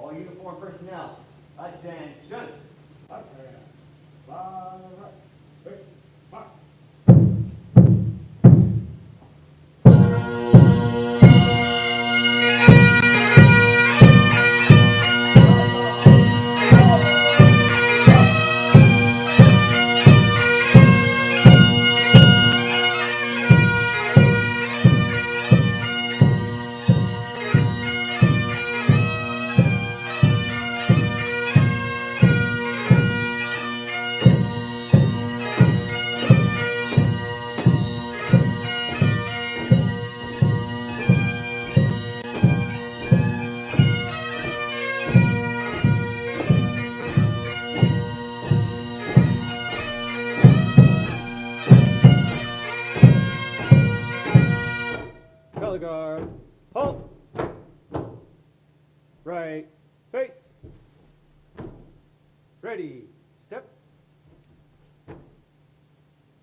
All uniformed personnel, attention. Color guard, halt. Right, face. Ready, step.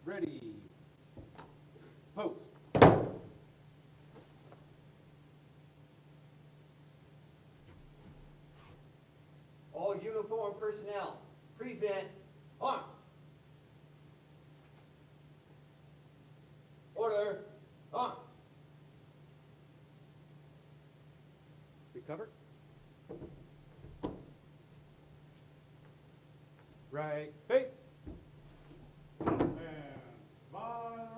Ready, pose. All uniformed personnel, present arms. Order, arms. Recover. Right, face. And by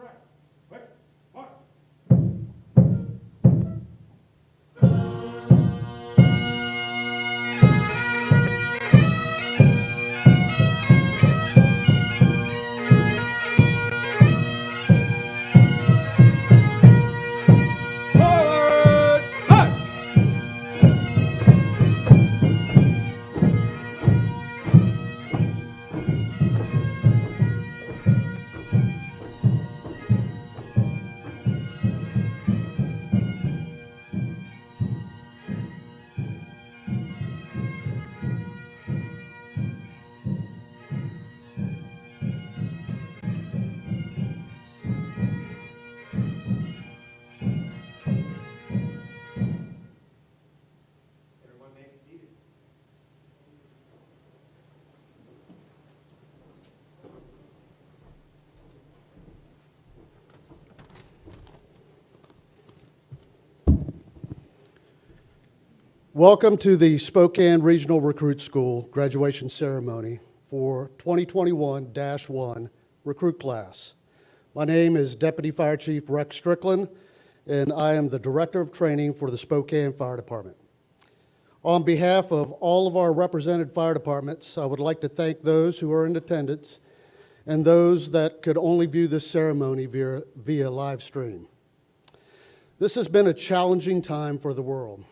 right. Quick, march. Forward, march. Everyone may be seated. Welcome to the Spokane Regional Recruit School graduation ceremony for 2021-1 recruit class. My name is Deputy Fire Chief Rex Strickland, and I am the Director of Training for the Spokane Fire Department. On behalf of all of our represented fire departments, I would like to thank those who are in attendance and those that could only view this ceremony via live stream. This has been a challenging time for the world,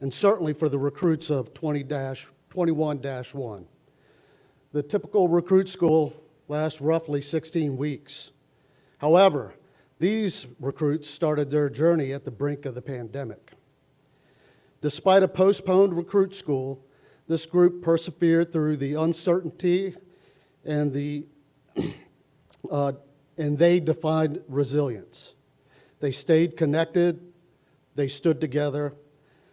and certainly for the recruits of 2021-1. The typical recruit school lasts roughly 16 weeks. However, these recruits started their journey at the brink of the pandemic. Despite a postponed recruit school, this group persevered through the uncertainty and they defined resilience. They stayed connected, they stood together,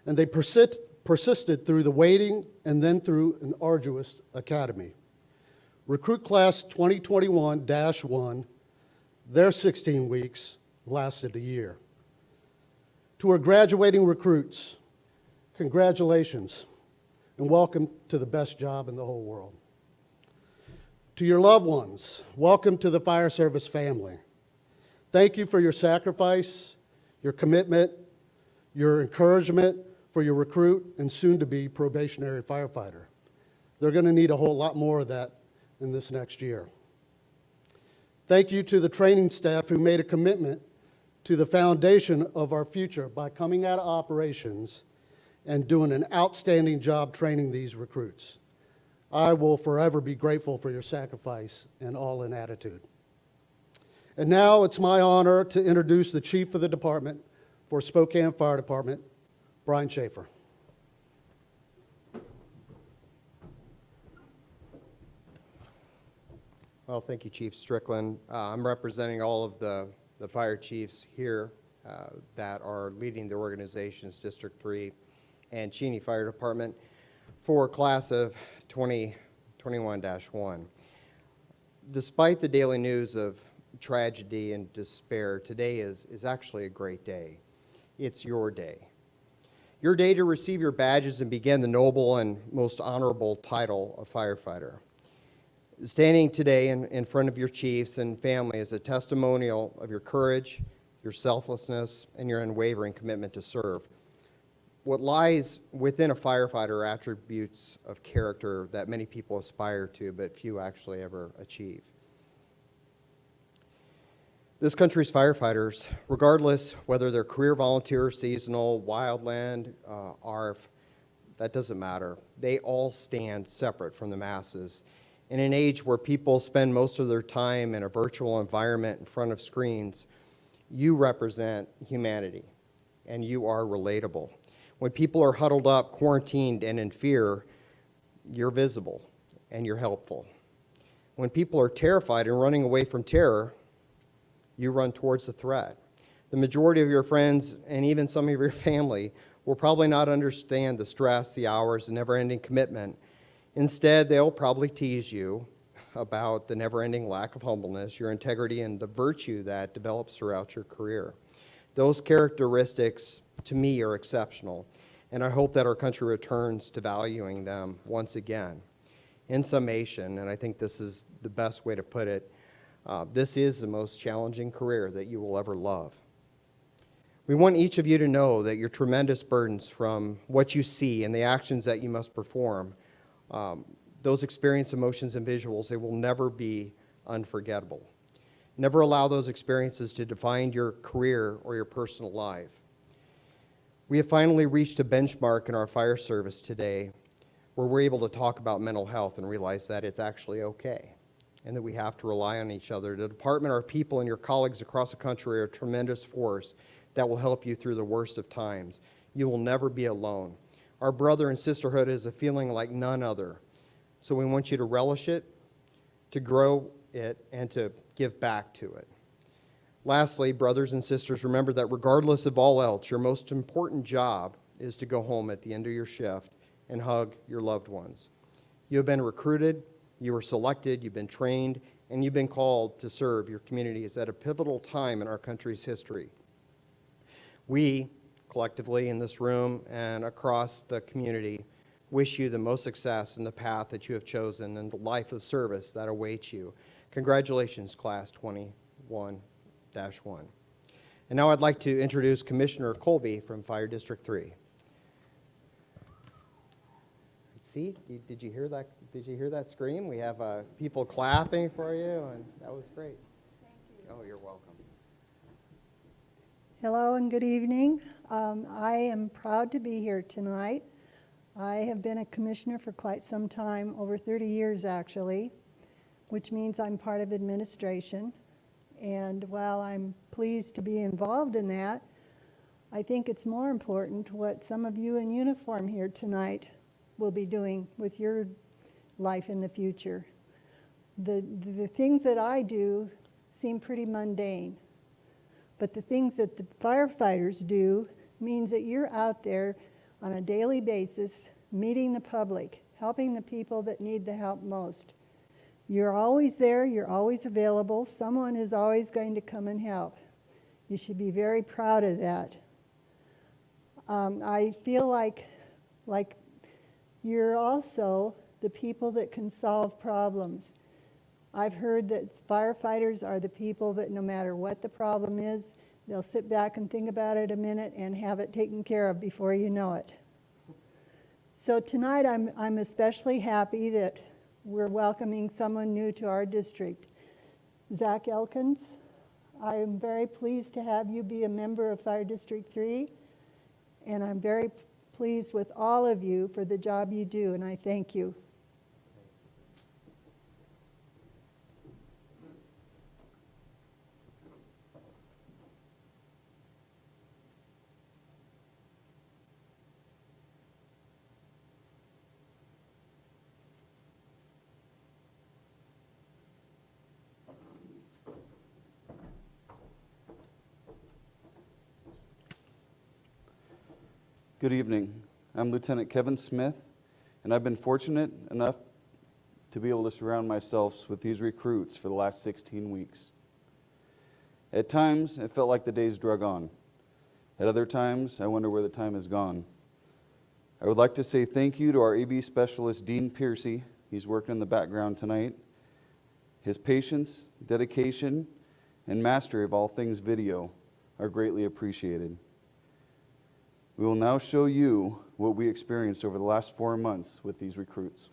and they persisted through the waiting and then through an arduous academy. Recruit class 2021-1, their 16 weeks lasted a year. To our graduating recruits, congratulations and welcome to the best job in the whole world. To your loved ones, welcome to the fire service family. Thank you for your sacrifice, your commitment, your encouragement for your recruit and soon-to-be probationary firefighter. They're going to need a whole lot more of that in this next year. Thank you to the training staff who made a commitment to the foundation of our future by coming out of operations and doing an outstanding job training these recruits. I will forever be grateful for your sacrifice and all-in attitude. And now it's my honor to introduce the Chief of the Department for Spokane Fire Department, Brian Schaefer. Well, thank you, Chief Strickland. I'm representing all of the fire chiefs here that are leading the organizations, District 3 and Cheney Fire Department for class of 2021-1. Despite the daily news of tragedy and despair, today is actually a great day. It's your day. Your day to receive your badges and begin the noble and most honorable title of firefighter. Standing today in front of your chiefs and family is a testimonial of your courage, your selflessness, and your unwavering commitment to serve. What lies within a firefighter are attributes of character that many people aspire to, but few actually ever achieve. This country's firefighters, regardless whether they're career volunteer, seasonal, wildland, ARF, that doesn't matter. They all stand separate from the masses. In an age where people spend most of their time in a virtual environment in front of screens, you represent humanity, and you are relatable. When people are huddled up, quarantined, and in fear, you're visible, and you're helpful. When people are terrified and running away from terror, you run towards the threat. The majority of your friends, and even some of your family, will probably not understand the stress, the hours, the never-ending commitment. Instead, they'll probably tease you about the never-ending lack of humbleness, your integrity, and the virtue that develops throughout your career. Those characteristics, to me, are exceptional, and I hope that our country returns to valuing them once again. In summation, and I think this is the best way to put it, this is the most challenging career that you will ever love. We want each of you to know that your tremendous burdens from what you see and the actions that you must perform, those experience, emotions, and visuals, they will never be unforgettable. Never allow those experiences to define your career or your personal life. We have finally reached a benchmark in our fire service today where we're able to talk about mental health and realize that it's actually okay and that we have to rely on each other. The department, our people, and your colleagues across the country are a tremendous force that will help you through the worst of times. You will never be alone. Our brother and sisterhood is a feeling like none other. So we want you to relish it, to grow it, and to give back to it. Lastly, brothers and sisters, remember that regardless of all else, your most important job is to go home at the end of your shift and hug your loved ones. You have been recruited, you were selected, you've been trained, and you've been called to serve your communities at a pivotal time in our country's history. We, collectively in this room and across the community, wish you the most success in the path that you have chosen and the life of service that awaits you. Congratulations, Class 21-1. And now I'd like to introduce Commissioner Colby from Fire District 3. See, did you hear that? Did you hear that scream? We have people clapping for you, and that was great. Thank you. Oh, you're welcome. Hello and good evening. I am proud to be here tonight. I have been a commissioner for quite some time, over 30 years actually, which means I'm part of administration. And while I'm pleased to be involved in that, I think it's more important what some of you in uniform here tonight will be doing with your life in the future. The things that I do seem pretty mundane, but the things that the firefighters do means that you're out there on a daily basis, meeting the public, helping the people that need the help most. You're always there, you're always available, someone is always going to come and help. You should be very proud of that. I feel like you're also the people that can solve problems. I've heard that firefighters are the people that no matter what the problem is, they'll sit back and think about it a minute and have it taken care of before you know it. So tonight I'm especially happy that we're welcoming someone new to our district. Zach Elkins, I am very pleased to have you be a member of Fire District 3, and I'm very pleased with all of you for the job you do, and I thank you. Good evening. I'm Lieutenant Kevin Smith, and I've been fortunate enough to be able to surround myself with these recruits for the last 16 weeks. At times, it felt like the days drug on. At other times, I wonder where the time has gone. I would like to say thank you to our AB specialist, Dean Piercy. He's working in the background tonight. His patience, dedication, and mastery of all things video are greatly appreciated. We will now show you what we experienced over the last 4 months with these recruits.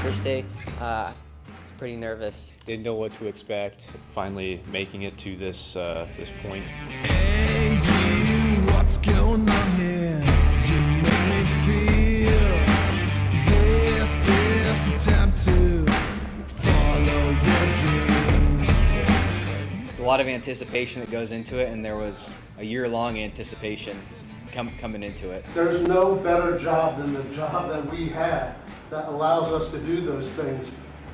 First day, it's pretty nervous. Didn't know what to expect. Finally making it to this point. Hey, you, what's going on here? You make me feel this is the time to follow your dreams. There's a lot of anticipation that goes into it, and there was a year-long anticipation coming into it. There's no better job than the job that we have that allows us to do those things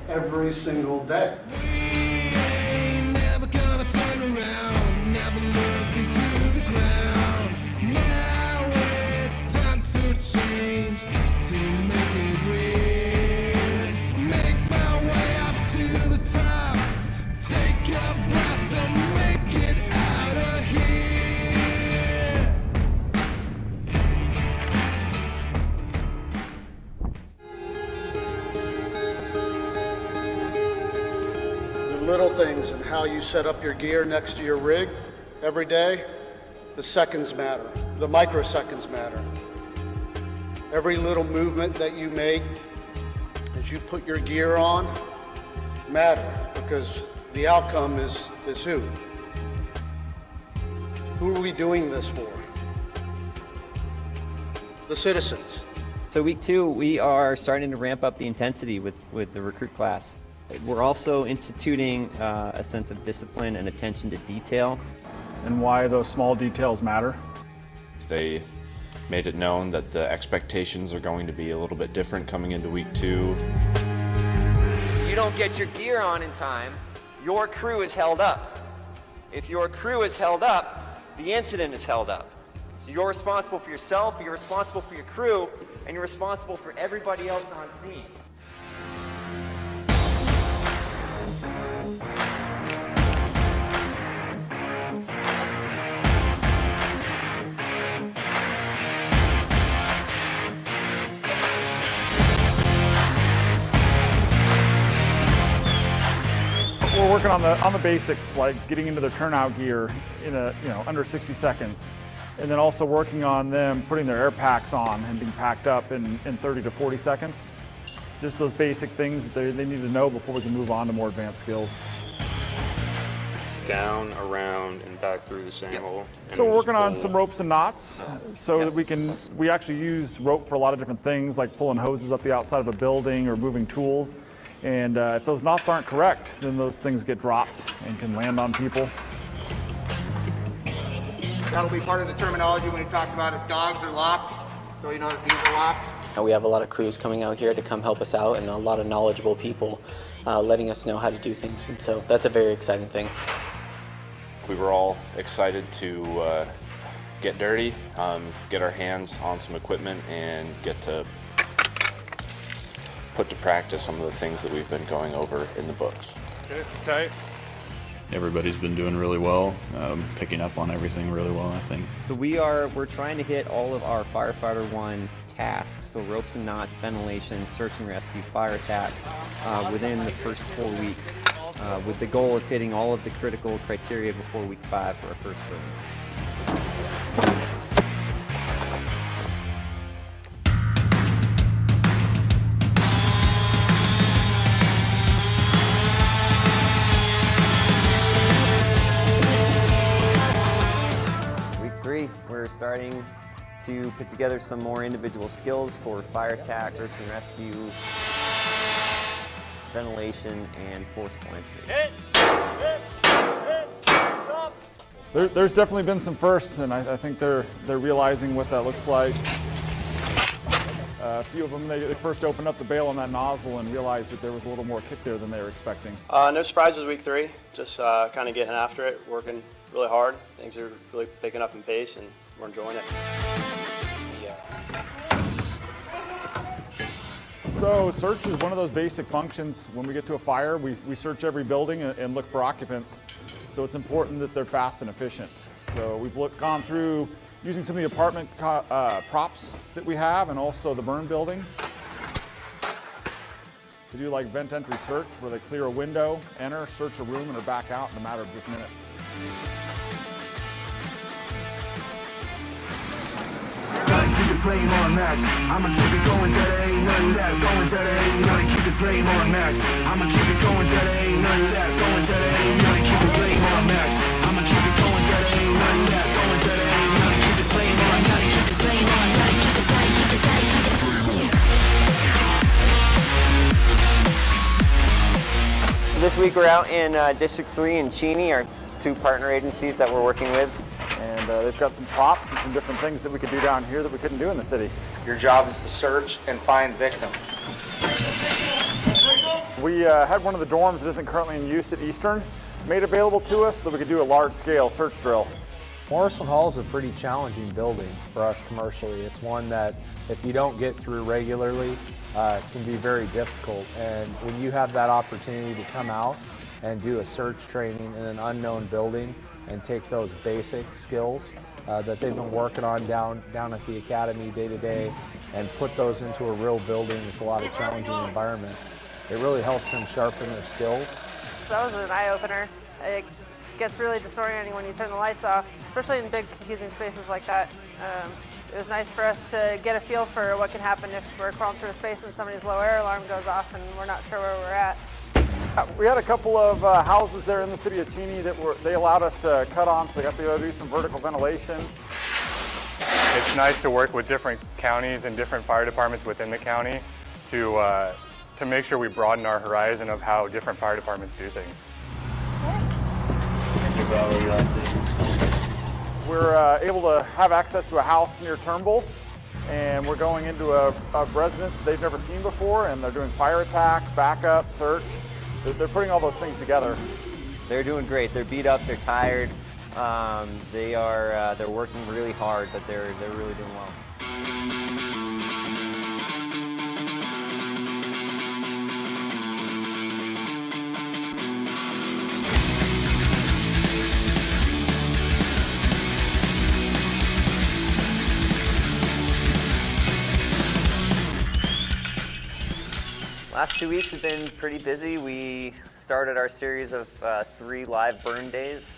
every single day. We ain't never gonna turn around, never look into the ground. Now it's time to change, to make it real. Make my way up to the top, take a breath and make it out of here. Little things and how you set up your gear next to your rig every day, the seconds matter, the microseconds matter. Every little movement that you make as you put your gear on matter, because the outcome is who? Who are we doing this for? The citizens. So week 2, we are starting to ramp up the intensity with the recruit class. We're also instituting a sense of discipline and attention to detail. And why those small details matter. They made it known that the expectations are going to be a little bit different coming into week 2. If you don't get your gear on in time, your crew is held up. If your crew is held up, the incident is held up. So you're responsible for yourself, you're responsible for your crew, and you're responsible for everybody else on scene. We're working on the basics, like getting into their turnout gear in under 60 seconds, and then also working on them putting their air packs on and being packed up in 30 to 40 seconds. Just those basic things that they need to know before we can move on to more advanced skills. down, around, and back through the same hole. and So then we're just working on pull. some ropes and knots so that we actually use rope for a lot of different things, like pulling hoses up the outside of a building or moving tools. And if those knots aren't correct, then those things get dropped and can land on people. That'll be part of the terminology when we talk about if dogs are locked, so you know that these are locked. We have a lot of crews coming out here to come help us out, and a lot of knowledgeable people letting us know how to do things, and so that's a very exciting thing. We were all excited to get dirty, get our hands on some equipment, and get to put to practice some of the things that we've been going over in the books. Okay, tight. Everybody's been doing really well, picking up on everything really well, I think. So we're trying to hit all of our Firefighter 1 tasks, so ropes and knots, ventilation, search and rescue, fire attack, within the first 4 weeks, with the goal of hitting all of the critical criteria before week 5 for our first burns. We're starting to put together some more individual skills for fire attack, search and rescue, ventilation, and forcible entry. There's definitely been some firsts, and I think they're realizing what that looks like. A few of them, they first opened up the bail on that nozzle and realized that there was a little more kick there than they were expecting. No surprises week 3, just kind of getting after it, working really hard. Things are really picking up in pace and we're enjoying it. So search is one of those basic functions. When we get to a fire, we search every building and look for occupants. So it's important that they're fast and efficient. So we've gone through using some of the apartment props that we have and also the burn building to do like vent entry search, where they clear a window, enter, search a room, and are back out in a matter of just minutes. Keep the flame on max. I'ma keep it going till there ain't none of that. Going till there ain't none. Keep the flame on max. I'ma keep it going till there ain't none of that. Going till there ain't none. Keep the flame on max. I'ma keep it going till there ain't none of that. Going till there ain't none. Keep the flame on max. Keep the flame on max. Keep the flame. Keep the flame. Keep the flame. So this week we're out in District 3 in Cheney, our 2 partner agencies that we're working with. And they've got some props and some different things that we could do down here that we couldn't do in the city. Your job is to search and find victims. We had one of the dorms that isn't currently in use at Eastern made available to us so that we could do a large-scale search drill. Morrison Hall is a pretty challenging building for us commercially. It's one that if you don't get through regularly, can be very difficult. And when you have that opportunity to come out and do a search training in an unknown building and take those basic skills that they've been working on down at the academy day to day and put those into a real building with a lot of challenging environments, it really helps them sharpen their skills. So that was an eye-opener. It gets really disorienting when you turn the lights off, especially in big, confusing spaces like that. It was nice for us to get a feel for what can happen if we're crawling through a space and somebody's low air alarm goes off and we're not sure where we're at. We had a couple of houses there in the city of Cheney that they allowed us to cut on, so they got to go do some vertical ventilation. It's nice to work with different counties and different fire departments within the county to make sure we broaden our horizon of how different fire departments do things. We're able to have access to a house near Turnbull, and we're going into a residence they've never seen before, and they're doing fire attack, backup, search. They're putting all those things together. They're doing great. They're beat up. They're tired. They're working really hard, but they're really doing well. Last 2 weeks have been pretty busy. We started our series of 3 live burn days.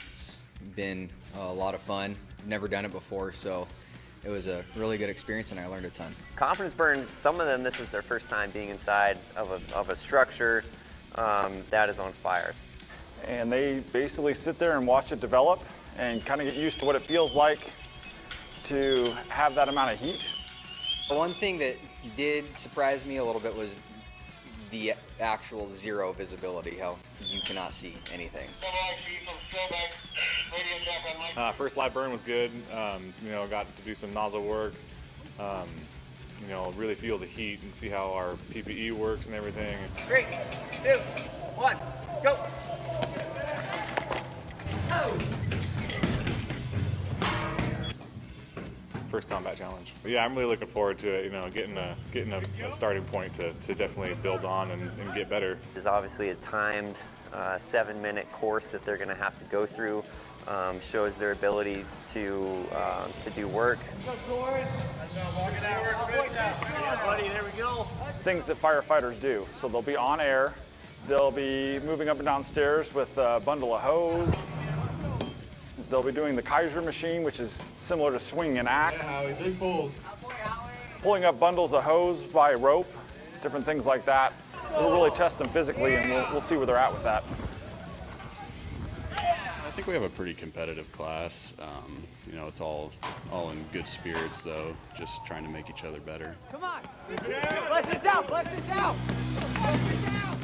It's been a lot of fun. Never done it before, so it was a really good experience and I learned a ton. Confidence burns, some of them, this is their first time being inside of a structure that is on fire. and they basically sit there and watch it develop and kind of get used to what it feels like to have that amount of heat. One thing that did surprise me a little bit was the actual zero visibility, how you cannot see anything. First live burn was good. Got to do some nozzle work. Really feel the heat and see how our PPE works and everything. 3, 2, 1, go! Oh. First combat challenge. But yeah, I'm really looking forward to it, getting a starting point to definitely build on and get better. There's obviously a timed 7-minute course that they're going to have to go through. Shows their ability to do work. Things that firefighters do. So they'll be on air, they'll be moving up and down stairs with a bundle of hose. They'll be doing the Kaiser machine, which is similar to swinging an axe. Pulling up bundles of hose by rope, different things like that. We'll really test them physically, and we'll see where they're at with that. I think we have a pretty competitive class. It's all in good spirits, though, just trying to make each other better. Come on! Bless this out! Bless this out! Bless this out!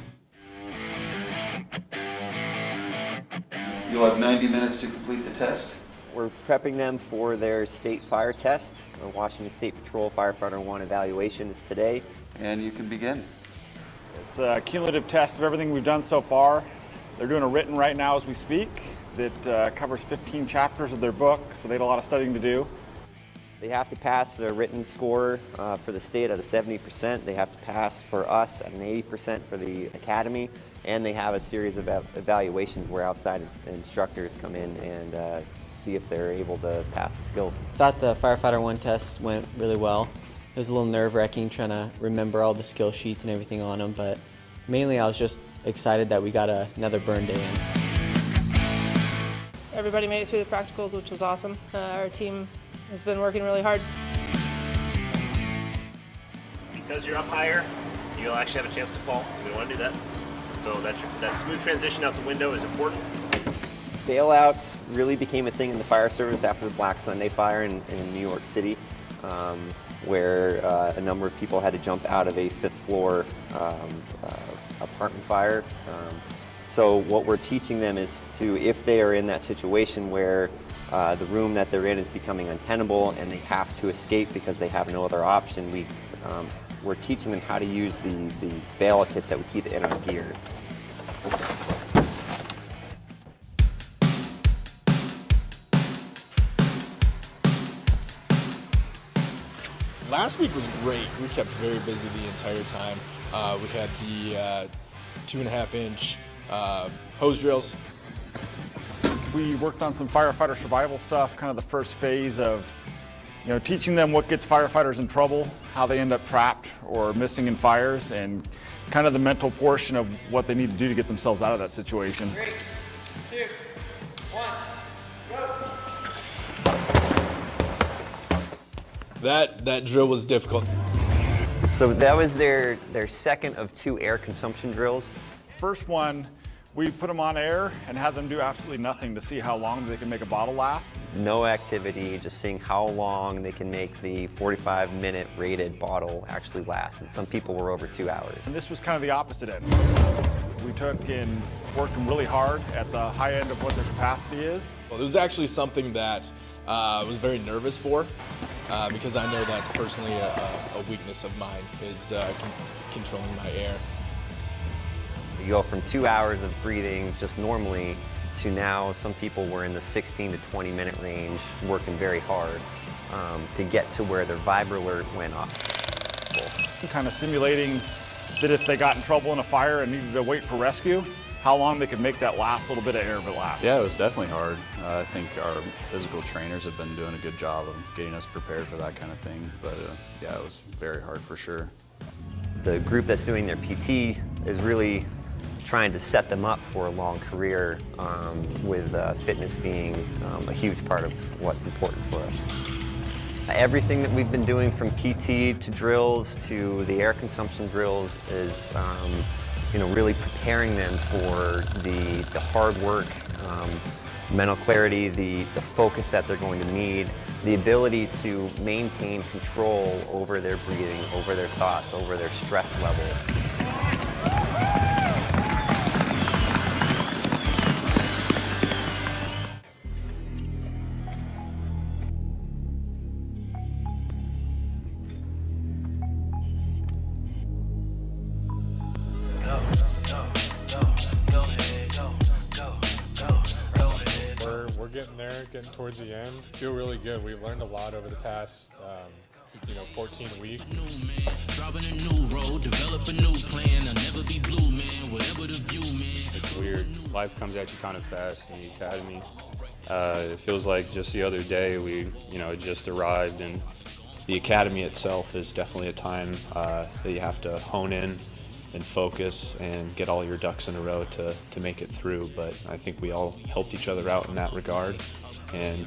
You'll have 90 minutes to complete the test. We're prepping them for their state fire test. Washington State Patrol Firefighter 1 evaluation is today. And you can begin. It's a cumulative test of everything we've done so far. They're doing a written right now as we speak that covers 15 chapters of their book, so they had a lot of studying to do. They have to pass their written score for the state at a 70%. They have to pass for us at an 80% for the academy. And they have a series of evaluations where outside instructors come in and see if they're able to pass the skills. I thought the Firefighter 1 test went really well. It was a little nerve-wracking trying to remember all the skill sheets and everything on them, but mainly I was just excited that we got another burn day in. Everybody made it through the practicals, which was awesome. Our team has been working really hard. Because you're up higher, you'll actually have a chance to fall. We don't want to do that. So that smooth transition out the window is important. Bailouts really became a thing in the fire service after the Black Sunday fire in New York City, where a number of people had to jump out of a 5th floor apartment fire. So what we're teaching them is to, if they are in that situation where the room that they're in is becoming untenable and they have to escape because they have no other option, we're teaching them how to use the bail kits that we keep in our gear. Last week was great. We kept very busy the entire time. We had the 2.5-inch hose drills. We worked on some firefighter survival stuff, kind of the first phase of teaching them what gets firefighters in trouble, how they end up trapped or missing in fires, and kind of the mental portion of what they need to do to get themselves out of that situation. 3, 2, 1, go! That drill was difficult. So that was their second of 2 air consumption drills. First one, we put them on air and had them do absolutely nothing to see how long they can make a bottle last. No activity, just seeing how long they can make the 45-minute rated bottle actually last. And some people were over 2 hours. And this was kind of the opposite end. We took and worked them really hard at the high end of what their capacity is. Well, it was actually something that I was very nervous for because I know that's personally a weakness of mine, is controlling my air. You go from 2 hours of breathing just normally to now some people were in the 16 to 20 minute range working very hard to get to where their vibra alert went off. Kind of simulating that if they got in trouble in a fire and needed to wait for rescue, how long they could make that last little bit of air last. Yeah, it was definitely hard. I think our physical trainers have been doing a good job of getting us prepared for that kind of thing. But yeah, it was very hard for sure. The group that's doing their PT is really trying to set them up for a long career, with fitness being a huge part of what's important for us. Everything that we've been doing from PT to drills to the air consumption drills is really preparing them for the hard work, mental clarity, the focus that they're going to need, the ability to maintain control over their breathing, over their thoughts, over their stress level. We're getting there, getting towards the end. Feel really good. We've learned a lot over the past, 14 weeks. Driving a new road, develop a new plan. I'll never be blue, man. Whatever the view, man. It's weird. Life comes at you kind of fast in the academy. It feels like just the other day we, had just arrived, and the academy itself is definitely a time that you have to hone in and focus and get all your ducks in a row to make it through. But I think we all helped each other out in that regard, and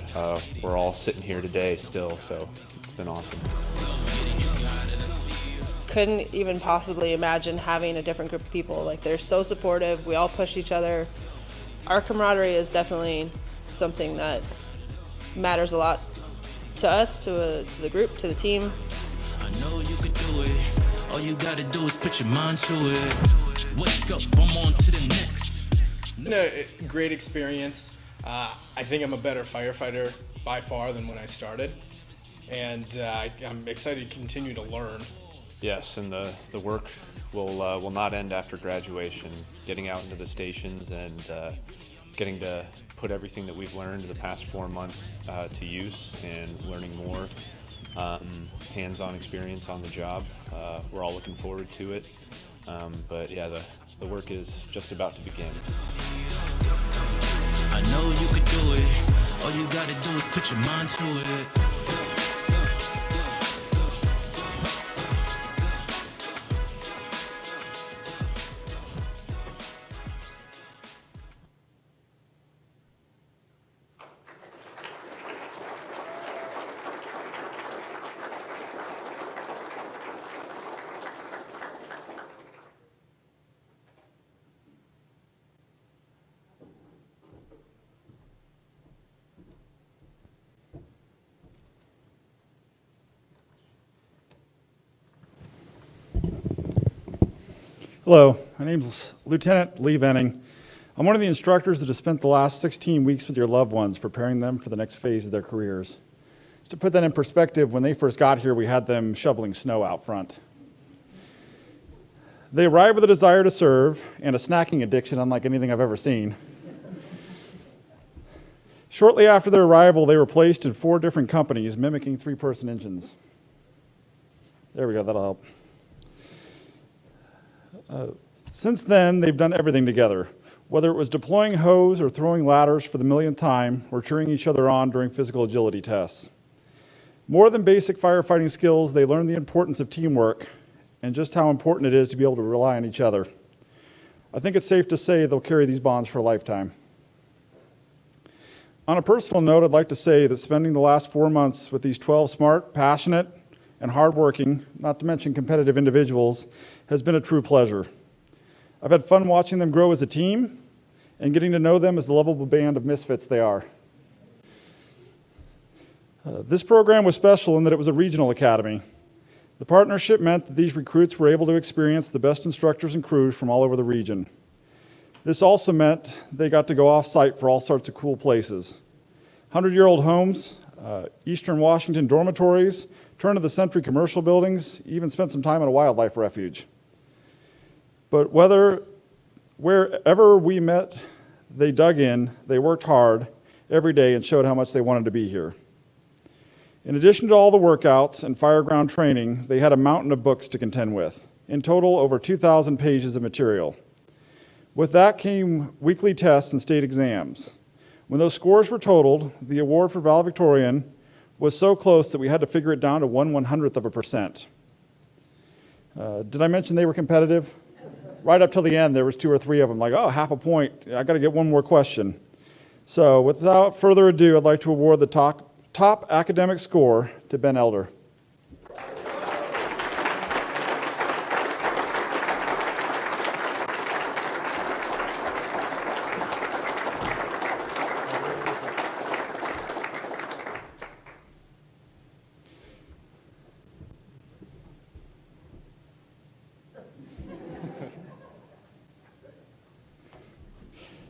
we're all sitting here today still, so it's been awesome. Couldn't even possibly imagine having a different group of people. Like, they're so supportive, we all push each other. Our camaraderie is definitely something that matters a lot to us, to the group, to the team. I know you could do it. All you gotta do is put your mind to it. Wake up, I'm on to the next. It's been a great experience. I think I'm a better firefighter by far than when I started. And I'm excited to continue to learn. Yes, and the work will not end after graduation. Getting out into the stations and getting to put everything that we've learned in the past 4 months to use and learning more. Hands-on experience on the job. We're all looking forward to it. But yeah, the work is just about to begin. I know you could do it. All you gotta do is put your mind to it. Hello, my name's Lieutenant Lee Venning. I'm one of the instructors that has spent the last 16 weeks with your loved ones, preparing them for the next phase of their careers. Just to put that in perspective, when they first got here, we had them shoveling snow out front. They arrived with a desire to serve and a snacking addiction unlike anything I've ever seen. Shortly after their arrival, they were placed in 4 different companies, mimicking 3-person engines. There we go, that'll help. Since then, they've done everything together, whether it was deploying hose or throwing ladders for the millionth time or cheering each other on during physical agility tests. More than basic firefighting skills, they learned the importance of teamwork and just how important it is to be able to rely on each other. I think it's safe to say they'll carry these bonds for a lifetime. On a personal note, I'd like to say that spending the last 4 months with these 12 smart, passionate, and hardworking, not to mention competitive individuals, has been a true pleasure. I've had fun watching them grow as a team and getting to know them as the lovable band of misfits they are. This program was special in that it was a regional academy. The partnership meant that these recruits were able to experience the best instructors and crews from all over the region. This also meant they got to go off-site for all sorts of cool places. 100-year-old homes, Eastern Washington dormitories, turn-of-the-century commercial buildings, even spent some time at a wildlife refuge. But wherever we met, they dug in, they worked hard every day and showed how much they wanted to be here. In addition to all the workouts and fireground training, they had a mountain of books to contend with. In total, over 2,000 pages of material. With that came weekly tests and state exams. When those scores were totaled, the award for Valedictorian was so close that we had to figure it down to 1/100%. Did I mention they were competitive? Right up till the end, there was 2 or 3 of them, like, oh, half a point, I gotta get one more question. So without further ado, I'd like to award the top academic score to Ben Elder.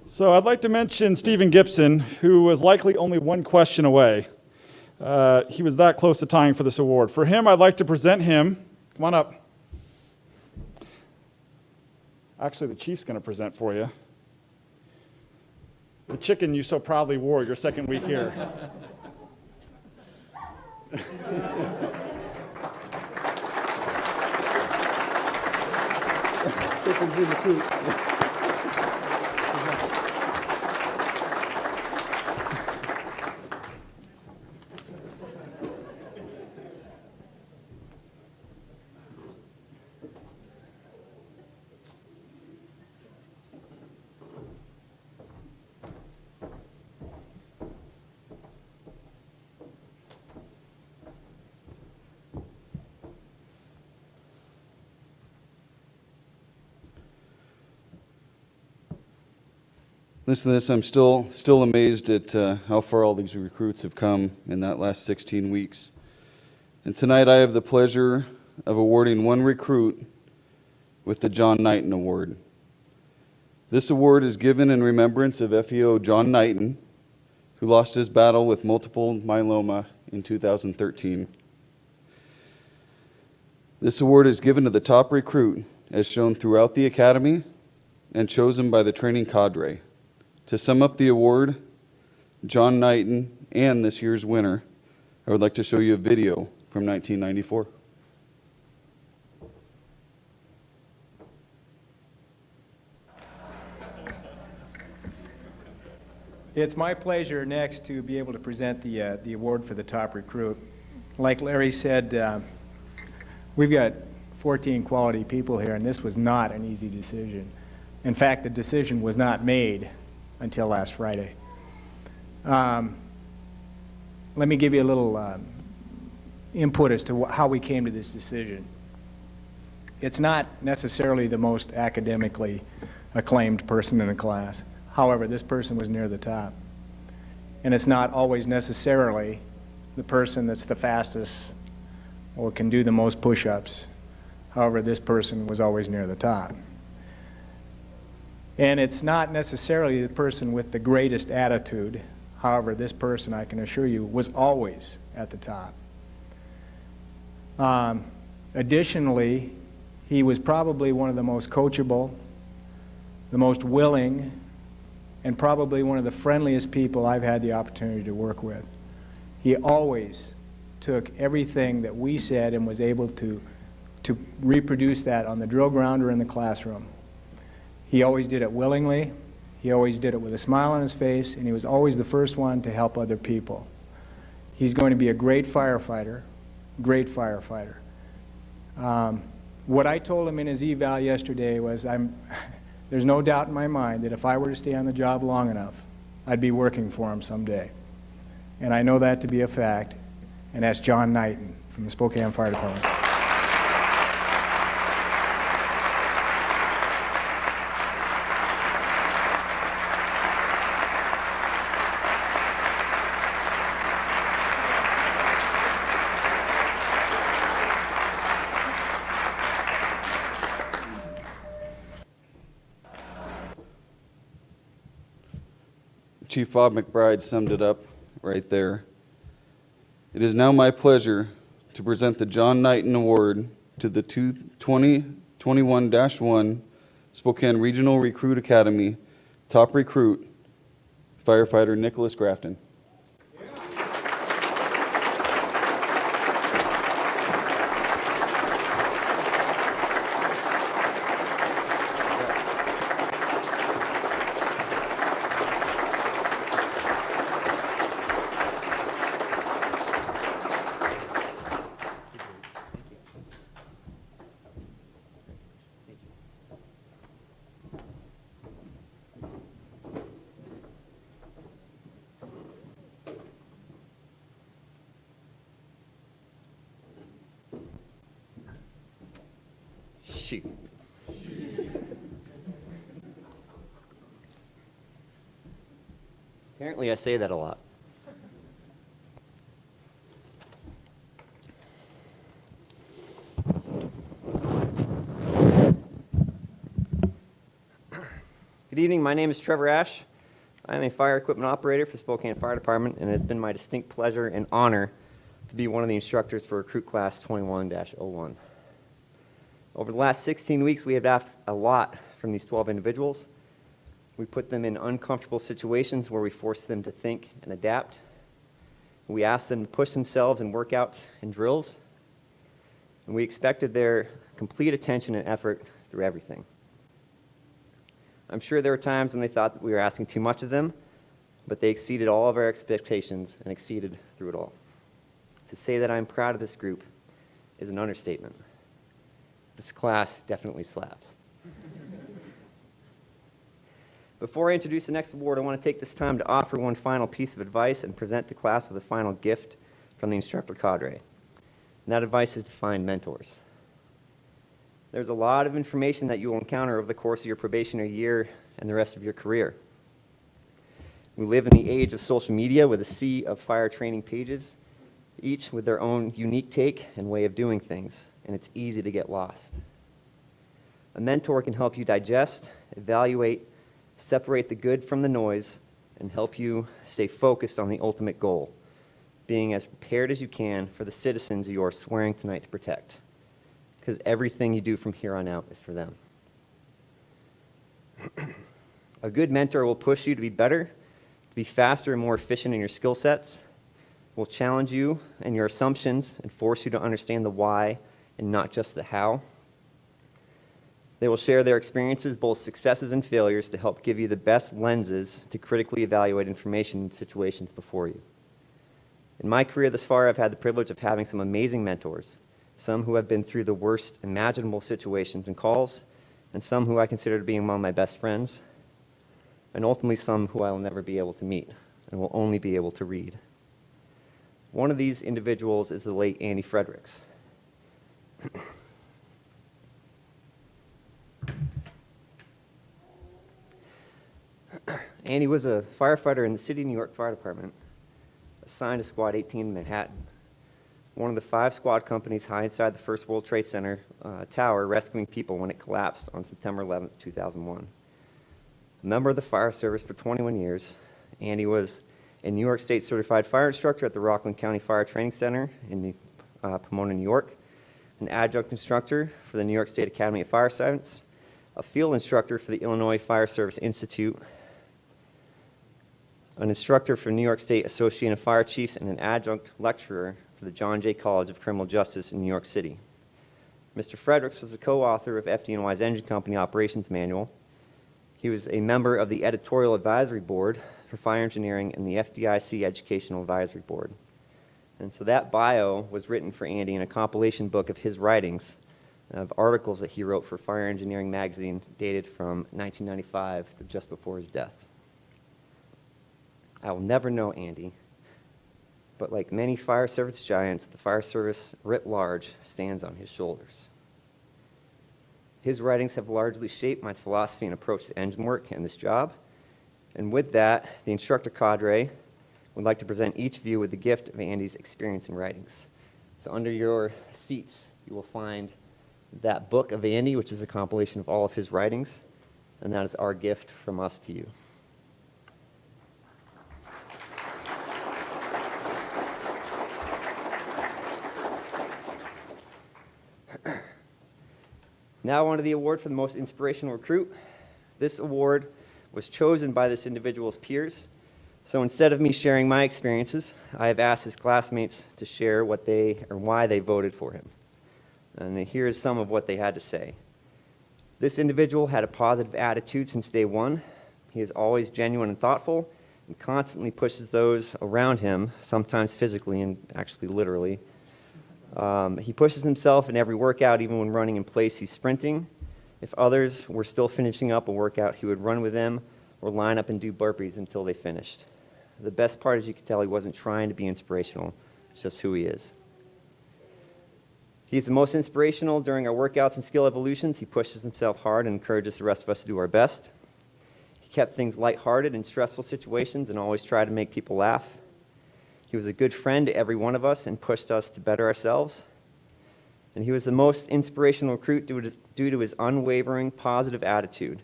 So I'd like to mention Stephen Gibson, who was likely only one question away. He was that close to tying for this award. For him, I'd like to present him. Come on up. Actually, the chief's going to present for you. The chicken you so proudly wore your second week here. Chicken's in the coop. Listen to this, I'm still amazed at how far all these recruits have come in that last 16 weeks. And tonight I have the pleasure of awarding one recruit with the John Knighton Award. This award is given in remembrance of FEO John Knighton, who lost his battle with multiple myeloma in 2013. This award is given to the top recruit as shown throughout the academy and chosen by the training cadre. To sum up the award, John Knighton, and this year's winner, I would like to show you a video from 1994. It's my pleasure next to be able to present the award for the top recruit. Like Larry said, we've got 14 quality people here, and this was not an easy decision. In fact, the decision was not made until last Friday. Let me give you a little input as to how we came to this decision. It's not necessarily the most academically acclaimed person in the class. However, this person was near the top. And it's not always necessarily the person that's the fastest or can do the most push-ups. However, this person was always near the top. And it's not necessarily the person with the greatest attitude. However, this person, I can assure you, was always at the top. Additionally, he was probably one of the most coachable, the most willing, and probably one of the friendliest people I've had the opportunity to work with. He always took everything that we said and was able to reproduce that on the drill ground or in the classroom. He always did it willingly, he always did it with a smile on his face, and he was always the first one to help other people. He's going to be a great firefighter, great firefighter. What I told him in his eval yesterday was, there's no doubt in my mind that if I were to stay on the job long enough, I'd be working for him someday. And I know that to be a fact, and that's John Knighton from the Spokane Fire Department. Chief Bob McBride summed it up right there. It is now my pleasure to present the John Knighton Award to the 2021-1 Spokane Regional Recruit Academy top recruit, firefighter Nicholas Grafton. Shoot. Apparently I say that a lot. Good evening, my name is Trevor Ash. I'm a fire equipment operator for Spokane Fire Department, and it's been my distinct pleasure and honor to be one of the instructors for Recruit Class 21-01. Over the last 16 weeks, we have asked a lot from these 12 individuals. We put them in uncomfortable situations where we force them to think and adapt. We asked them to push themselves in workouts and drills, and we expected their complete attention and effort through everything. I'm sure there were times when they thought that we were asking too much of them, but they exceeded all of our expectations and exceeded through it all. To say that I'm proud of this group is an understatement. This class definitely slaps. Before I introduce the next award, I want to take this time to offer one final piece of advice and present the class with a final gift from the instructor cadre. And that advice is to find mentors. There's a lot of information that you will encounter over the course of your probationary year and the rest of your career. We live in the age of social media with a sea of fire training pages, each with their own unique take and way of doing things, and it's easy to get lost. A mentor can help you digest, evaluate, separate the good from the noise, and help you stay focused on the ultimate goal, being as prepared as you can for the citizens you are swearing tonight to protect, because everything you do from here on out is for them. A good mentor will push you to be better, to be faster and more efficient in your skill sets, will challenge you and your assumptions and force you to understand the why and not just the how. They will share their experiences, both successes and failures, to help give you the best lenses to critically evaluate information in situations before you. In my career thus far, I've had the privilege of having some amazing mentors, some who have been through the worst imaginable situations and calls, and some who I consider to be among my best friends, and ultimately some who I will never be able to meet and will only be able to read. One of these individuals is the late Andy Fredericks. Andy was a firefighter in the City of New York Fire Department, assigned to Squad 18 in Manhattan, one of the 5 squad companies high inside the First World Trade Center tower, rescuing people when it collapsed on September 11, 2001. A member of the fire service for 21 years, Andy was a New York State certified fire instructor at the Rockland County Fire Training Center in Pomona, New York, an adjunct instructor for the New York State Academy of Fire Science, a field instructor for the Illinois Fire Service Institute, an instructor for New York State Association of Fire Chiefs, and an adjunct lecturer for the John Jay College of Criminal Justice in New York City. Mr. Fredericks was the co-author of FDNY's Engine Company Operations Manual. He was a member of the Editorial Advisory Board for Fire Engineering and the FDIC Educational Advisory Board. And so that bio was written for Andy in a compilation book of his writings, of articles that he wrote for Fire Engineering magazine, dated from 1995 to just before his death. I will never know Andy, but like many fire service giants, the fire service writ large stands on his shoulders. His writings have largely shaped my philosophy and approach to engine work and this job. And with that, the instructor cadre would like to present each of you with the gift of Andy's experience and writings. So under your seats, you will find that book of Andy, which is a compilation of all of his writings, and that is our gift from us to you. Now on to the award for the most inspirational recruit. This award was chosen by this individual's peers. So instead of me sharing my experiences, I have asked his classmates to share what they or why they voted for him. And here is some of what they had to say. This individual had a positive attitude since day one. He is always genuine and thoughtful and constantly pushes those around him, sometimes physically and actually literally. He pushes himself in every workout, even when running in place, he's sprinting. If others were still finishing up a workout, he would run with them or line up and do burpees until they finished. The best part is you could tell he wasn't trying to be inspirational. It's just who he is. He's the most inspirational during our workouts and skill evolutions. He pushes himself hard and encourages the rest of us to do our best. He kept things lighthearted in stressful situations and always tried to make people laugh. He was a good friend to every one of us and pushed us to better ourselves. And he was the most inspirational recruit due to his unwavering positive attitude.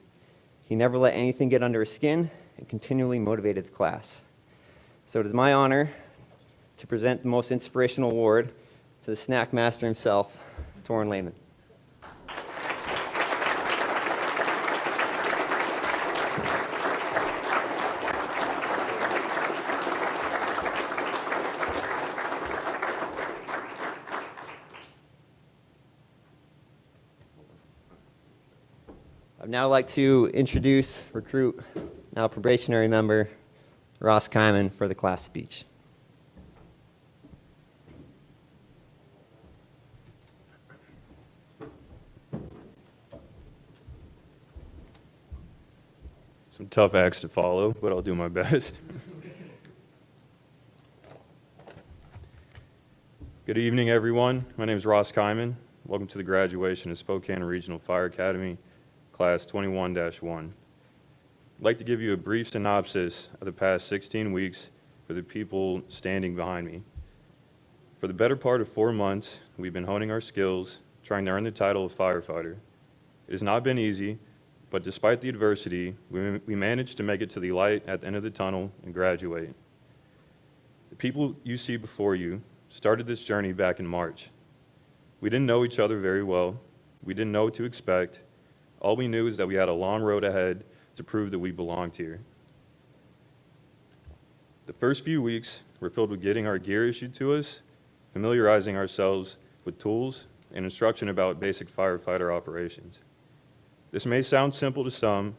He never let anything get under his skin and continually motivated the class. So it is my honor to present the most inspirational award to the snack master himself, Torrin Lehman. I'd now like to introduce recruit, now probationary member, Ross Caiman, for the class speech. Some tough acts to follow, but I'll do my best. Good evening, everyone. My name is Ross Caiman. Welcome to the graduation of Spokane Regional Fire Academy, Class 21-1. I'd like to give you a brief synopsis of the past 16 weeks for the people standing behind me. For the better part of 4 months, we've been honing our skills, trying to earn the title of firefighter. It has not been easy, but despite the adversity, we managed to make it to the light at the end of the tunnel and graduate. The people you see before you started this journey back in March. We didn't know each other very well. We didn't know what to expect. All we knew is that we had a long road ahead to prove that we belonged here. The first few weeks were filled with getting our gear issued to us, familiarizing ourselves with tools, and instruction about basic firefighter operations. This may sound simple to some,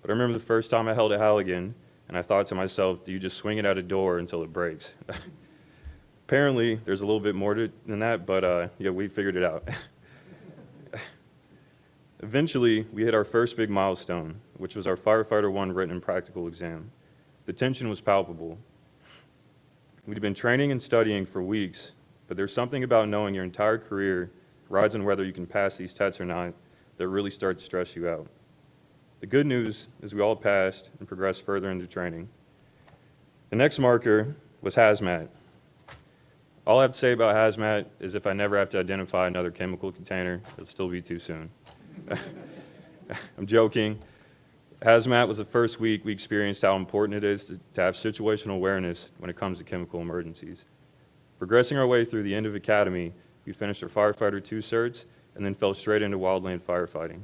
but I remember the first time I held a Halligan, and I thought to myself, do you just swing it at a door until it breaks? Apparently, there's a little bit more than that, but yeah, we figured it out. Eventually, we hit our first big milestone, which was our Firefighter 1 written and practical exam. The tension was palpable. We'd been training and studying for weeks, but there's something about knowing your entire career rides on whether you can pass these tests or not that really start to stress you out. The good news is we all passed and progressed further into training. The next marker was Hazmat. All I have to say about Hazmat is if I never have to identify another chemical container, it'll still be too soon. I'm joking. Hazmat was the first week we experienced how important it is to have situational awareness when it comes to chemical emergencies. Progressing our way through the end of academy, we finished our Firefighter 2 certs and then fell straight into Wildland Firefighting.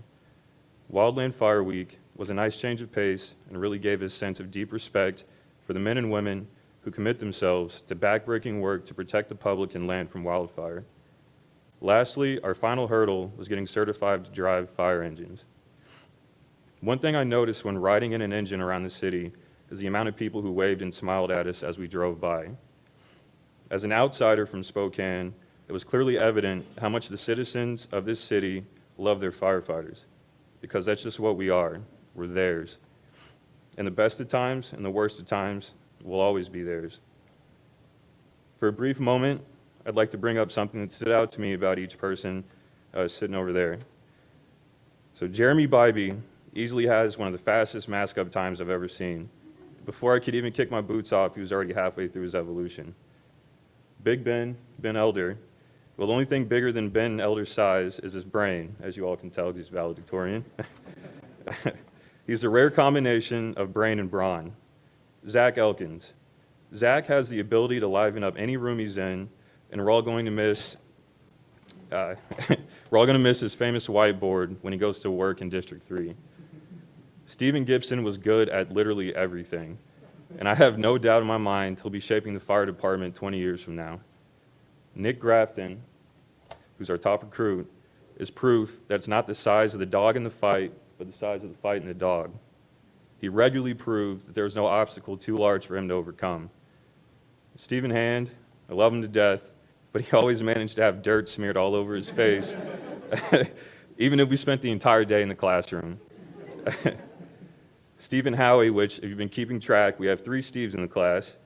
Wildland Fire Week was a nice change of pace and really gave us a sense of deep respect for the men and women who commit themselves to backbreaking work to protect the public and land from wildfire. Lastly, our final hurdle was getting certified to drive fire engines. One thing I noticed when riding in an engine around the city is the amount of people who waved and smiled at us as we drove by. As an outsider from Spokane, it was clearly evident how much the citizens of this city love their firefighters, because that's just what we are. We're theirs. And the best of times and the worst of times will always be theirs. For a brief moment, I'd like to bring up something that stood out to me about each person sitting over there. So Jeremy Bybee easily has one of the fastest mask-up times I've ever seen. Before I could even kick my boots off, he was already halfway through his evolution. Big Ben Elder. Well, the only thing bigger than Ben Elder's size is his brain, as you all can tell, he's valedictorian. He's a rare combination of brain and brawn. Zach Elkins. Zach has the ability to liven up any room he's in, and we're all going to miss his famous whiteboard when he goes to work in District 3. Stephen Gibson was good at literally everything, and I have no doubt in my mind he'll be shaping the fire department 20 years from now. Nick Grafton, who's our top recruit, is proof that it's not the size of the dog in the fight, but the size of the fight in the dog. He regularly proved that there was no obstacle too large for him to overcome. Stephen Hand, I love him to death, but he always managed to have dirt smeared all over his face, even if we spent the entire day in the classroom. Stephen Howie, which, if you've been keeping track, we have 3 Steves in the class.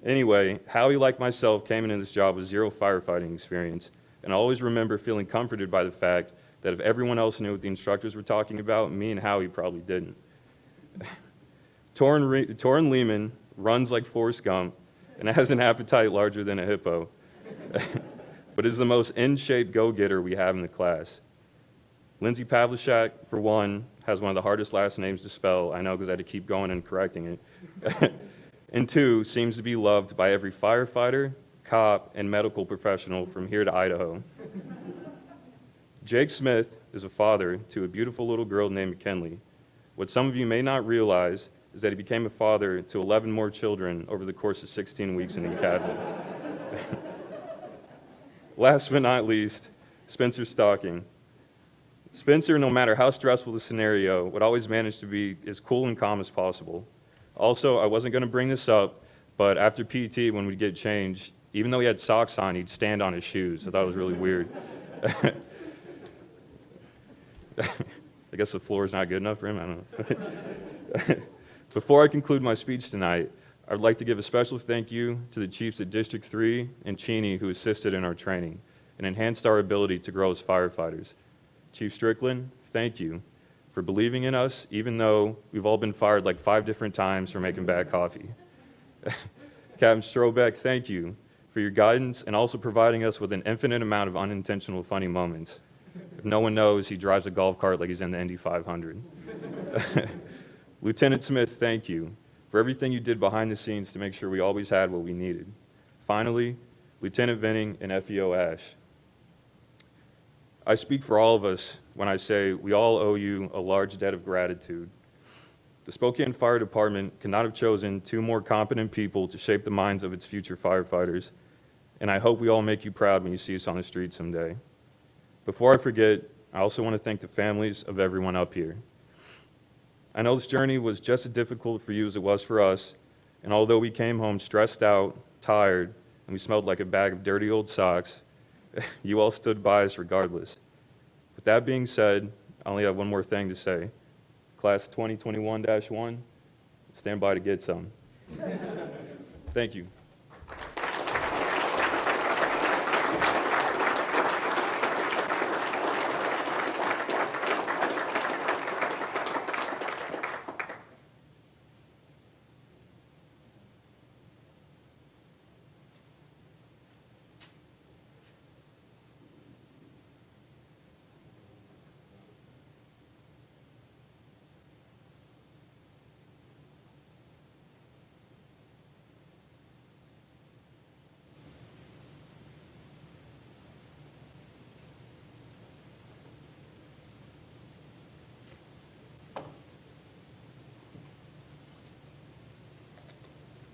Anyway, Howie, like myself, came into this job with 0 firefighting experience and I always remember feeling comforted by the fact that if everyone else knew what the instructors were talking about, me and Howie probably didn't. Torrin Lehman runs like Forrest Gump and has an appetite larger than a hippo, but is the most in-shape go-getter we have in the class. Lindsay Pavlishak, for one, has one of the hardest last names to spell, I know because I had to keep going and correcting it. And two, seems to be loved by every firefighter, cop, and medical professional from here to Idaho. Jake Smith is a father to a beautiful little girl named McKinley. What some of you may not realize is that he became a father to 11 more children over the course of 16 weeks in the academy. Last but not least, Spencer Stocking. Spencer, no matter how stressful the scenario, would always manage to be as cool and calm as possible. Also, I wasn't going to bring this up, but after PT, when we'd get changed, even though he had socks on, he'd stand on his shoes. I thought it was really weird. I guess the floor is not good enough for him. I don't know. Before I conclude my speech tonight, I would like to give a special thank you to the chiefs at District 3 and Cheney who assisted in our training and enhanced our ability to grow as firefighters. Chief Strickland, thank you for believing in us, even though we've all been fired like 5 different times for making bad coffee. Captain Strobeck, thank you for your guidance and also providing us with an infinite amount of unintentional funny moments. If no one knows, he drives a golf cart like he's in the Indy 500. Lieutenant Smith, thank you for everything you did behind the scenes to make sure we always had what we needed. Finally, Lieutenant Venning and FEO Ash. I speak for all of us when I say we all owe you a large debt of gratitude. The Spokane Fire Department could not have chosen 2 more competent people to shape the minds of its future firefighters, and I hope we all make you proud when you see us on the street someday. Before I forget, I also want to thank the families of everyone up here. I know this journey was just as difficult for you as it was for us, and although we came home stressed out, tired, and we smelled like a bag of dirty old socks, you all stood by us regardless. With that being said, I only have one more thing to say. Class 2021-1, stand by to get some. Thank you.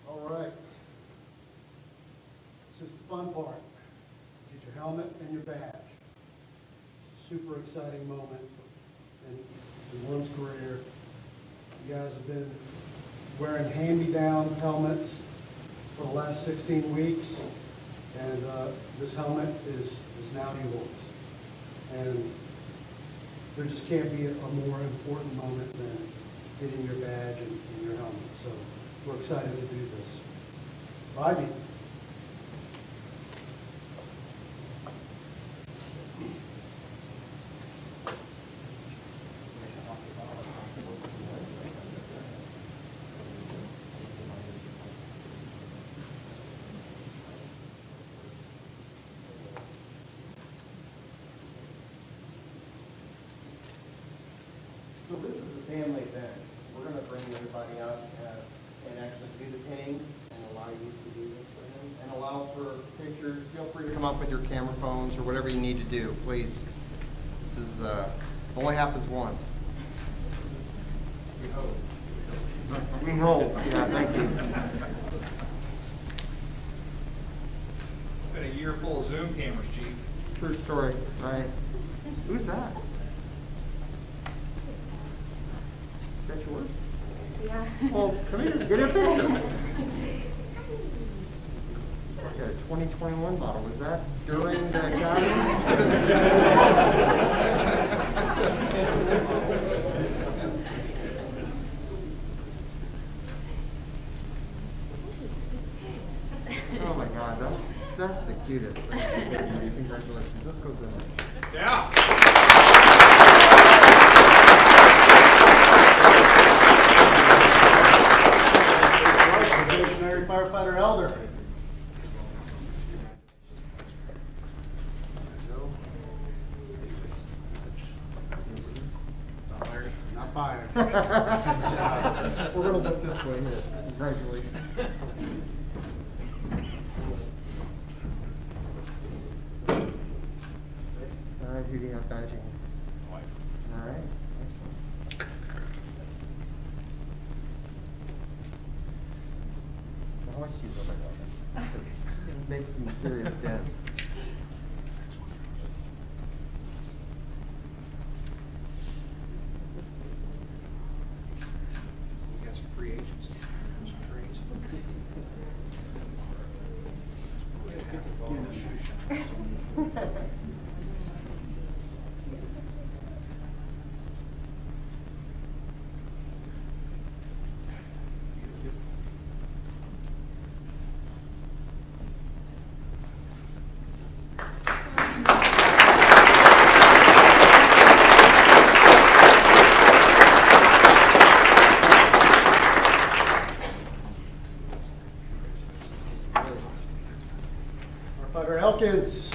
All right. This is the fun part. Get your helmet and your badge. Super exciting moment in one's career. You guys have been wearing hand-me-down helmets for the last 16 weeks, and this helmet is now yours. And there just can't be a more important moment than getting your badge and your helmet. So we're excited to do this. Ivy. So this is a family event. We're going to bring everybody up and actually do the pings and allow you to do this for him and allow for pictures. Feel free to come up with your camera phones or whatever you need to do, please. This is only happens once. We hope. We hope. Yeah, thank you. Been a year full of Zoom cameras, Chief. True story, right? Who's that? Is that yours? Yeah. Well, come here, get a picture. It's like a 2021 model. Was that during the Oh my God, That's the cutest. Congratulations. This goes in. Yeah. Probationary firefighter Elder. Not fired. We're gonna look this way here. Congratulations. All right, who do you have badging? Wife. All right, excellent. I wish you would have because it makes some serious dents. You got some free agents. Some trades. Firefighter Elkins.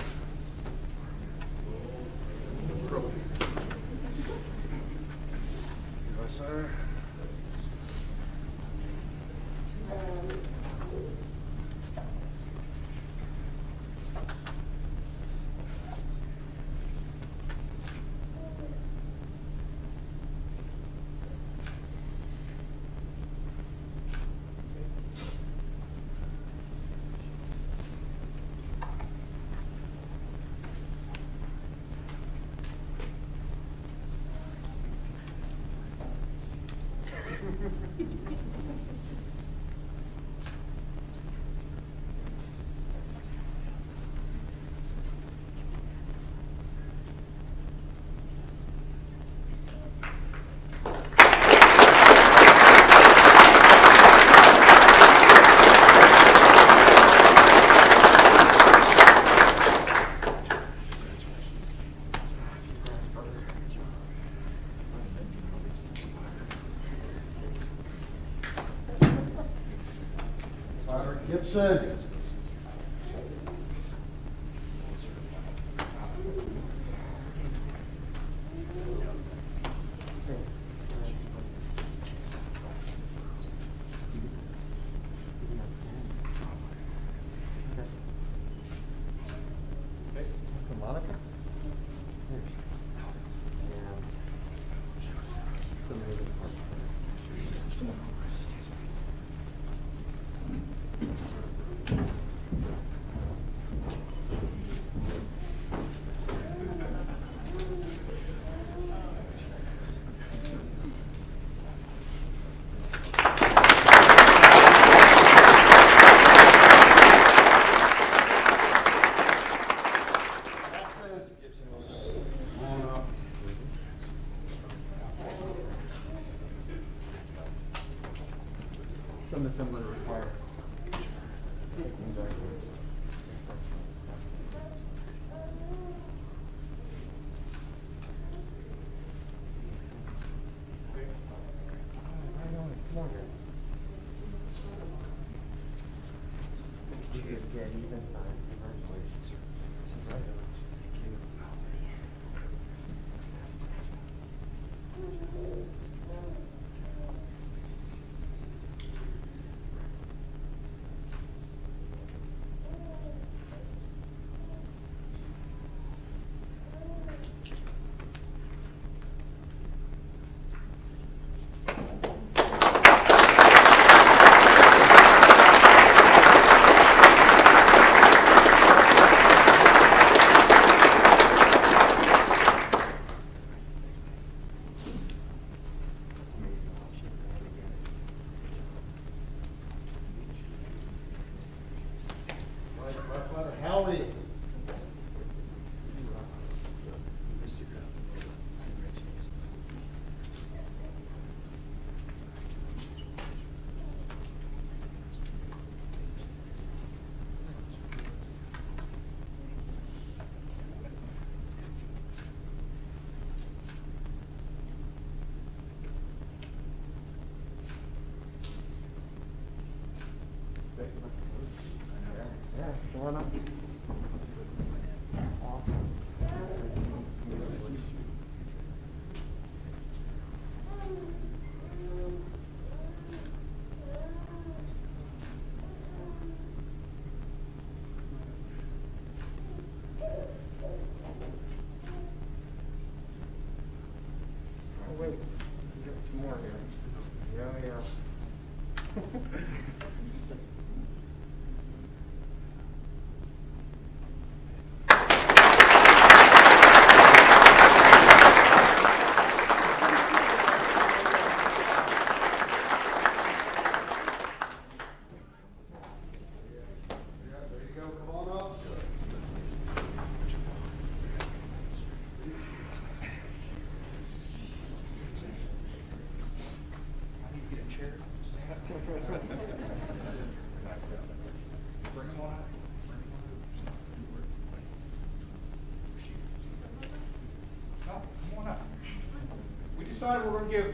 Yes, sir. Gibson. Some assembly required. more here. Yeah, yeah. We decided we're going to give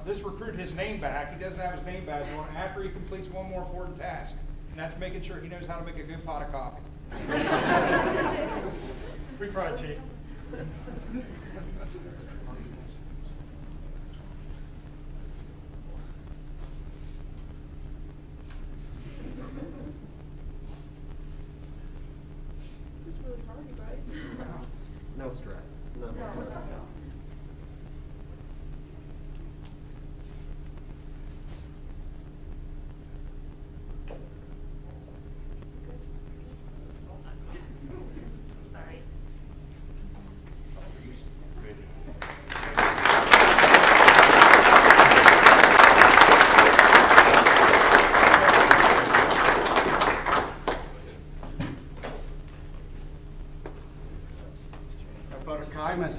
this recruit his name back. He doesn't have his name badge on after he completes one more important task, and that's making sure he knows how to make a good pot of coffee. We tried, Chief. This is really hard, right? No stress. No. Firefighter Caiman.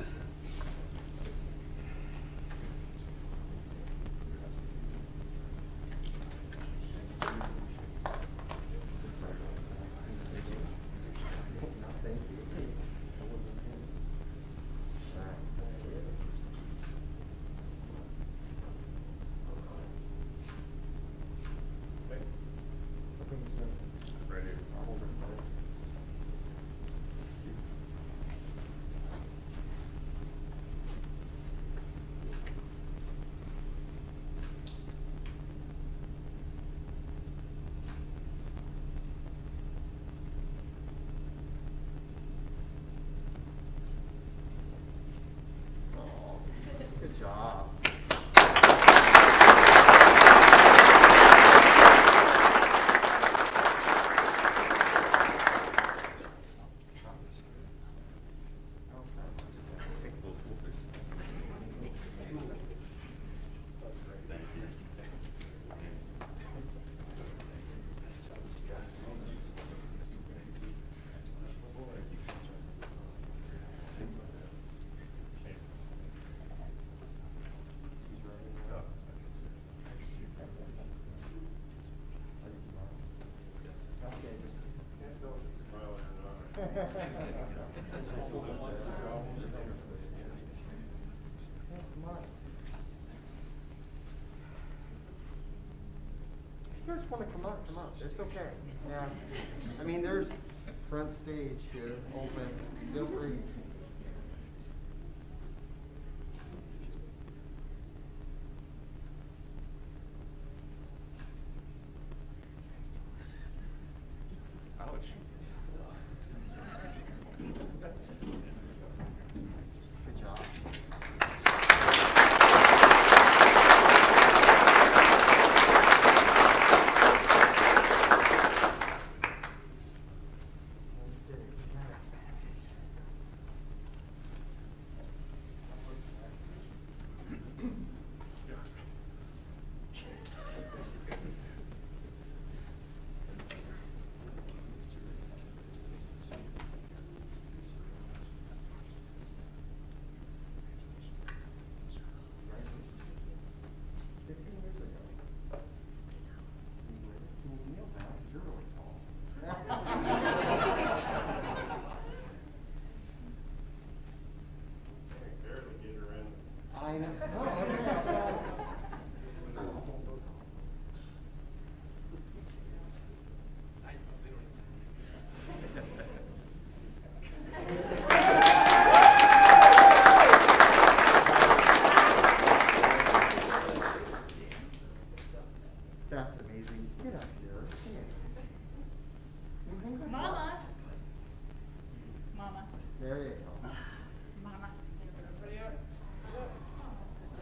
Good job. You guys want to come up? Come up. It's okay. Yeah. I mean, there's front stage here, open. Feel free. Good job. I know. That's amazing. Get up here. Mama. Mama. There you go. Mama.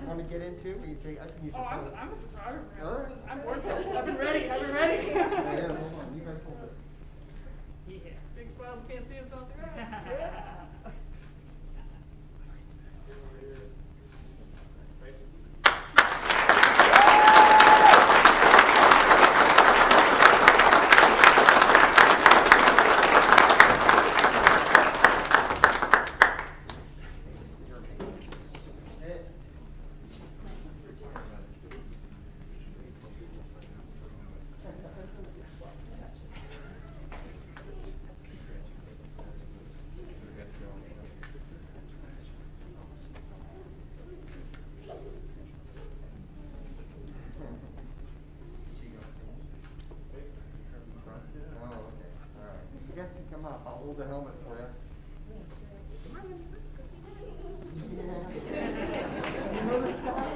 Want to get into? you take, I can use Oh, your I'm phone. a photographer. All right. I'm worthless. I've been ready. I've been ready. Here, hold on, you guys hold this. Yeah. Big smiles, you can't see us off the grass. Yeah. Oh, okay, all right. You guys can come up, I'll hold the helmet for you. You know this guy?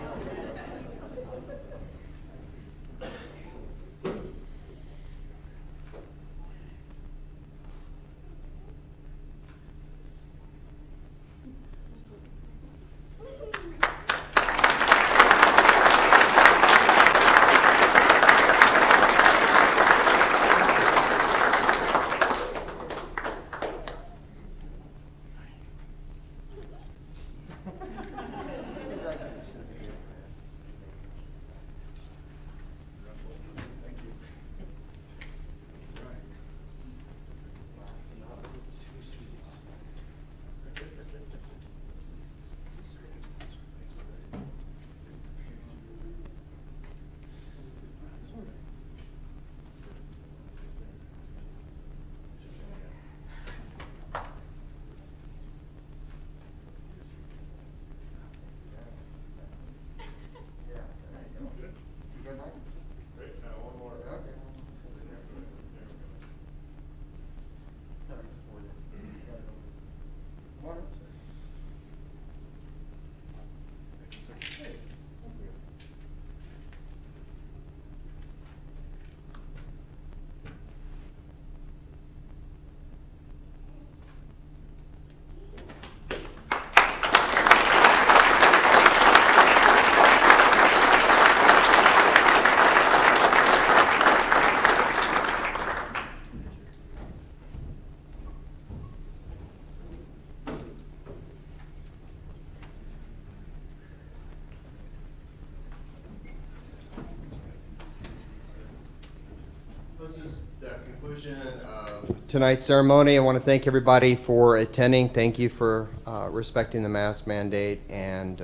This is the conclusion of tonight's ceremony. I want to thank everybody for attending. Thank you for respecting the mask mandate and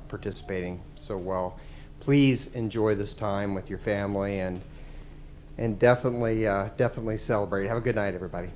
participating so well. Please enjoy this time with your family and definitely celebrate. Have a good night, everybody.